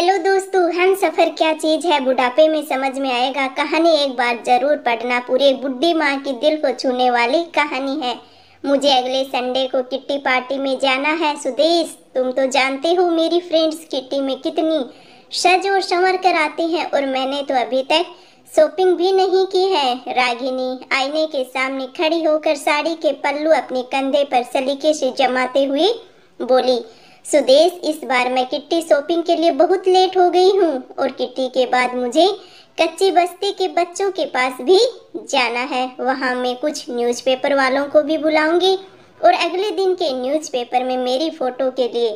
Hello दोस्तों, हम सफ़र क्या चीज़ है बुढ़ापे में समझ में आएगा। कहानी एक बार जरूर पढ़ना, पूरी बुढ़ी माँ की दिल को छूने वाली कहानी है। मुझे अगले संडे को किट्टी पार्टी में जाना है। सुदेश, तुम तो जानते हो मेरी फ्रेंड्स किट्टी में कितनी सज और संवर कर आती हैं, और मैंने तो अभी तक शॉपिंग भी नहीं की है। रागिनी आईने के सामने खड़ी होकर साड़ी के पल्लू अपने कंधे पर सलीके से जमाते हुए बोली, सुदेश, इस बार मैं किट्टी शॉपिंग के लिए बहुत लेट हो गई हूँ, और किट्टी के बाद मुझे कच्ची बस्ती के बच्चों के पास भी जाना है। वहाँ मैं कुछ न्यूज़पेपर वालों को भी बुलाऊंगी, और अगले दिन के न्यूज़पेपर में मेरी फोटो के लिए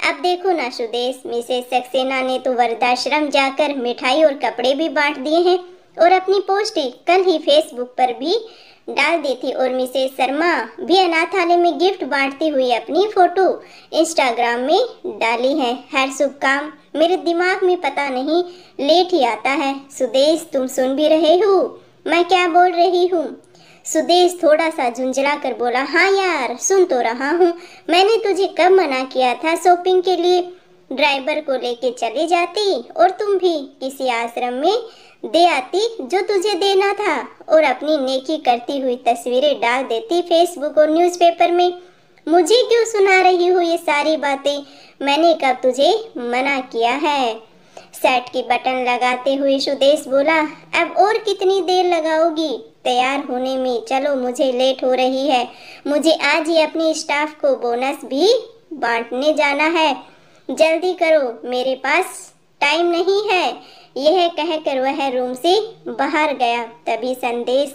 अब देखो ना सुदेश, मिसेस सक्सेना ने तो वृद्धाश्रम जाकर मिठाई और कपड़े भी बांट दिए हैं, और अपनी पोस्ट कल ही फेसबुक पर भी डाल दी थी, और मिसेस शर्मा भी अनाथालय में गिफ्ट बांटती हुई अपनी फोटो इंस्टाग्राम में डाली है। हर शुभ काम मेरे दिमाग में पता नहीं लेट ही आता है। सुदेश, तुम सुन भी रहे हो मैं क्या बोल रही हूँ? सुदेश थोड़ा सा झुंझला कर बोला, हाँ यार, सुन तो रहा हूँ। मैंने तुझे कब मना किया था शॉपिंग के लिए? ड्राइवर को लेके चली जाती, और तुम भी किसी आश्रम में दे आती जो तुझे देना था, और अपनी नेकी करती हुई तस्वीरें डाल देती फेसबुक और न्यूज़पेपर में। मुझे क्यों सुना रही हो ये सारी बातें? मैंने कब तुझे मना किया है? शर्ट की बटन लगाते हुए सुदेश बोला, अब और कितनी देर लगाओगी तैयार होने में? चलो, मुझे लेट हो रही है। मुझे आज ही अपनी स्टाफ को बोनस भी बांटने जाना है। जल्दी करो, मेरे पास टाइम नहीं है। यह कहकर वह रूम से बाहर गया। तभी संदेश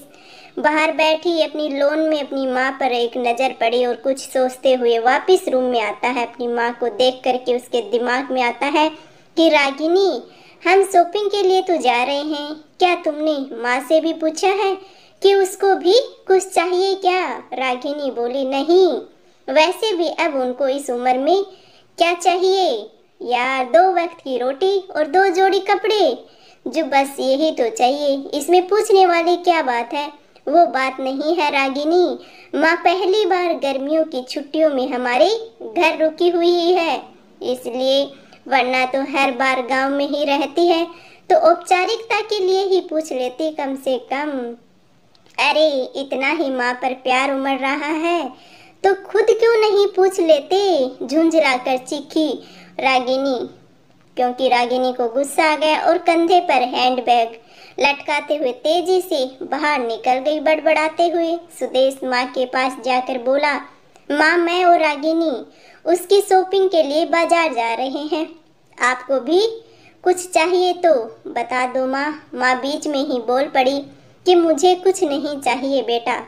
बाहर बैठी अपनी लॉन में अपनी माँ पर एक नज़र पड़ी, और कुछ सोचते हुए वापस रूम में आता है। अपनी माँ को देख करके उसके दिमाग में आता है कि रागिनी, हम शॉपिंग के लिए तो जा रहे हैं, क्या तुमने माँ से भी पूछा है कि उसको भी कुछ चाहिए क्या? रागिनी बोली, नहीं, वैसे भी अब उनको इस उम्र में क्या चाहिए यार, 2 वक्त की रोटी और 2 जोड़ी कपड़े, जो बस यही तो चाहिए। इसमें पूछने वाली क्या बात है? वो बात नहीं है रागिनी, माँ पहली बार गर्मियों की छुट्टियों में हमारे घर रुकी हुई है, इसलिए, वरना तो हर बार गांव में ही रहती है, तो औपचारिकता के लिए ही पूछ लेती कम से कम। अरे, इतना ही माँ पर प्यार उमड़ रहा है तो खुद क्यों नहीं पूछ लेते? झुंझला कर चीखी रागिनी, क्योंकि रागिनी को गुस्सा आ गया, और कंधे पर हैंडबैग लटकाते हुए तेजी से बाहर निकल गई बड़बड़ाते हुए। सुदेश माँ के पास जाकर बोला, माँ, मैं और रागिनी उसकी शॉपिंग के लिए बाजार जा रहे हैं, आपको भी कुछ चाहिए तो बता दो माँ। माँ बीच में ही बोल पड़ी कि मुझे कुछ नहीं चाहिए बेटा।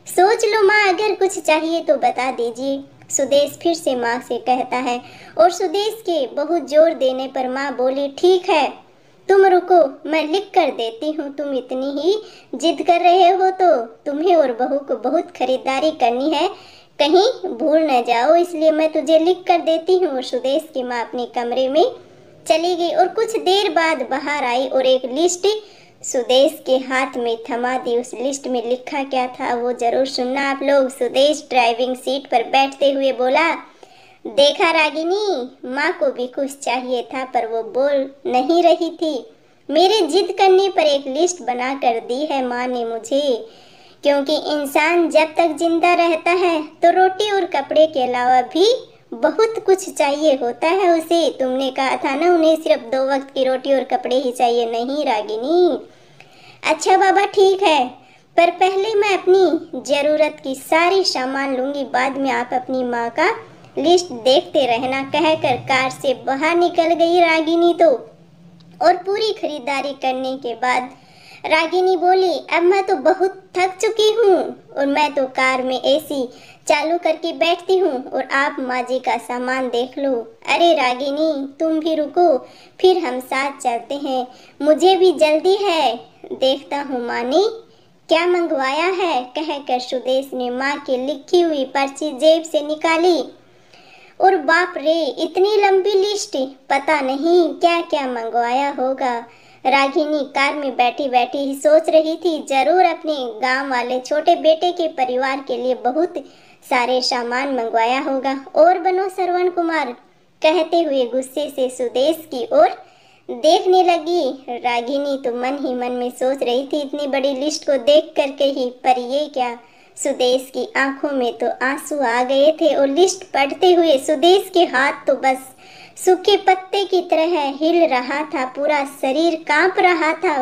सोच लो माँ, अगर कुछ चाहिए तो बता दीजिए, सुदेश फिर से माँ से कहता है, और सुदेश के बहुत जोर देने पर माँ बोली, ठीक है, तुम रुको, मैं लिख कर देती हूँ। तुम इतनी ही जिद कर रहे हो तो तुम्हें और बहू को बहुत खरीदारी करनी है, कहीं भूल न जाओ, इसलिए मैं तुझे लिख कर देती हूँ। और सुदेश की माँ अपने कमरे में चली गई, और कुछ देर बाद बाहर आई और एक लिस्ट सुदेश के हाथ में थमा दी। उस लिस्ट में लिखा क्या था वो जरूर सुनना आप लोग। सुदेश ड्राइविंग सीट पर बैठते हुए बोला, देखा रागिनी, माँ को भी कुछ चाहिए था पर वो बोल नहीं रही थी। मेरे जिद करने पर एक लिस्ट बना कर दी है माँ ने मुझे, क्योंकि इंसान जब तक जिंदा रहता है तो रोटी और कपड़े के अलावा भी बहुत कुछ चाहिए होता है उसे। तुमने कहा था ना उन्हें सिर्फ 2 वक्त की रोटी और कपड़े ही चाहिए। नहीं रागिनी, अच्छा बाबा ठीक है, पर पहले मैं अपनी ज़रूरत की सारी सामान लूँगी, बाद में आप अपनी माँ का लिस्ट देखते रहना, कहकर कार से बाहर निकल गई रागिनी। तो और पूरी खरीदारी करने के बाद रागिनी बोली, अब मैं तो बहुत थक चुकी हूँ, और मैं तो कार में एसी चालू करके बैठती हूँ, और आप माँ जी का सामान देख लो। अरे रागिनी, तुम भी रुको, फिर हम साथ चलते हैं, मुझे भी जल्दी है, देखता हूँ माँ ने क्या मंगवाया है, कहकर सुदेश ने माँ की लिखी हुई पर्ची जेब से निकाली। और बाप रे, इतनी लंबी लिस्ट, पता नहीं क्या क्या मंगवाया होगा। रागिनी कार में बैठी बैठी ही सोच रही थी, जरूर अपने गांव वाले छोटे बेटे के परिवार के लिए बहुत सारे सामान मंगवाया होगा। और बनो श्रवण कुमार, कहते हुए गुस्से से सुदेश की ओर देखने लगी। रागिनी तो मन ही मन में सोच रही थी, इतनी बड़ी लिस्ट को देख करके ही पर ये क्या, सुदेश की आंखों में तो आंसू आ गए थे और लिस्ट पढ़ते हुए सुदेश के हाथ तो बस सूखे पत्ते की तरह हिल रहा था, पूरा शरीर कांप रहा था।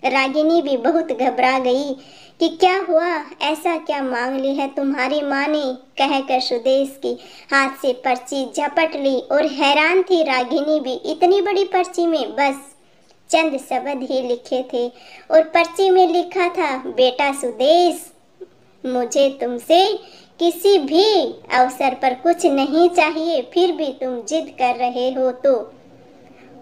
रागिनी भी बहुत घबरा गई कि क्या हुआ, ऐसा क्या मांग ली है तुम्हारी माँ ने, कहकर सुदेश की हाथ से पर्ची झपट ली। और हैरान थी रागिनी भी, इतनी बड़ी पर्ची में बस चंद शब्द ही लिखे थे और पर्ची में लिखा था, बेटा सुदेश, मुझे तुमसे किसी भी अवसर पर कुछ नहीं चाहिए, फिर भी तुम जिद कर रहे हो तो,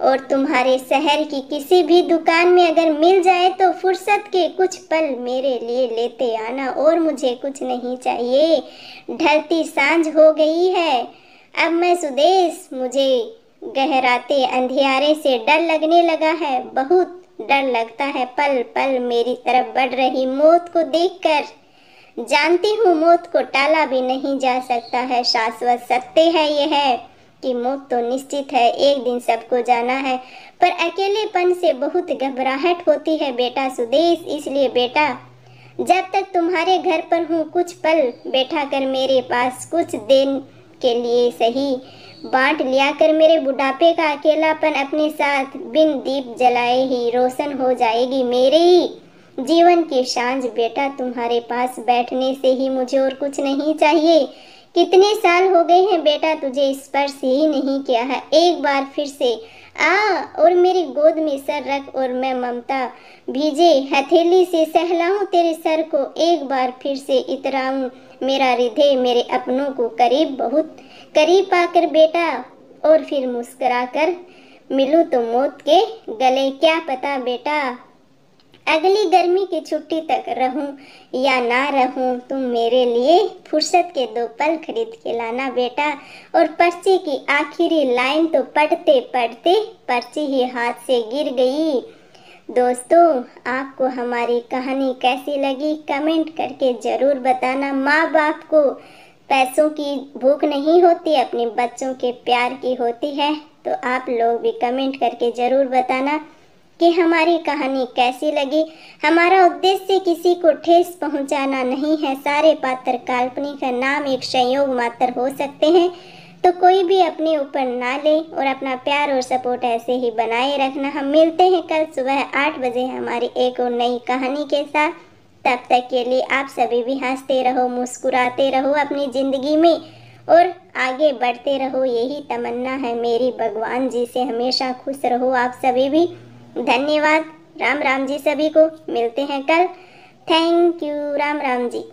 और तुम्हारे शहर की किसी भी दुकान में अगर मिल जाए तो फुर्सत के कुछ पल मेरे लिए लेते आना, और मुझे कुछ नहीं चाहिए। ढलती सांझ हो गई है, अब मैं सुदेश, मुझे गहराते अंधियारे से डर लगने लगा है, बहुत डर लगता है पल पल मेरी तरफ बढ़ रही मौत को देखकर। जानती हूँ मौत को टाला भी नहीं जा सकता है, शाश्वत सत्य है यह है कि मौत तो निश्चित है, एक दिन सबको जाना है, पर अकेलेपन से बहुत घबराहट होती है बेटा सुदेश। इसलिए बेटा, जब तक तुम्हारे घर पर हूँ कुछ पल बैठा कर मेरे पास कुछ दिन के लिए सही बांट लिया कर, मेरे बुढ़ापे का अकेलापन अपने साथ बिन दीप जलाए ही रोशन हो जाएगी मेरी जीवन की सांझ। बेटा, तुम्हारे पास बैठने से ही मुझे और कुछ नहीं चाहिए। कितने साल हो गए हैं बेटा तुझे स्पर्श ही नहीं किया है, एक बार फिर से आ और मेरी गोद में सर रख और मैं ममता भीजे हथेली से सहलाऊं तेरे सर को, एक बार फिर से इतराऊं मेरा हृदय मेरे अपनों को करीब, बहुत करीब पाकर बेटा, और फिर मुस्कुरा कर मिलूं तो मौत के गले। क्या पता बेटा, अगली गर्मी की छुट्टी तक रहूं या ना रहूं, तुम मेरे लिए फुर्सत के 2 पल खरीद के लाना बेटा। और पर्ची की आखिरी लाइन तो पढ़ते पढ़ते पर्ची ही हाथ से गिर गई। दोस्तों, आपको हमारी कहानी कैसी लगी कमेंट करके ज़रूर बताना। माँ बाप को पैसों की भूख नहीं होती, अपने बच्चों के प्यार की होती है। तो आप लोग भी कमेंट करके ज़रूर बताना कि हमारी कहानी कैसी लगी। हमारा उद्देश्य किसी को ठेस पहुंचाना नहीं है, सारे पात्र काल्पनिक है, नाम एक संयोग मात्र हो सकते हैं, तो कोई भी अपने ऊपर ना ले और अपना प्यार और सपोर्ट ऐसे ही बनाए रखना। हम मिलते हैं कल सुबह 8 बजे हमारी एक और नई कहानी के साथ। तब तक के लिए आप सभी भी हंसते रहो, मुस्कुराते रहो अपनी ज़िंदगी में और आगे बढ़ते रहो, यही तमन्ना है मेरी। भगवान जी से हमेशा खुश रहो आप सभी भी। धन्यवाद। राम राम जी सभी को, मिलते हैं कल। Thank you. Ram Ram ji.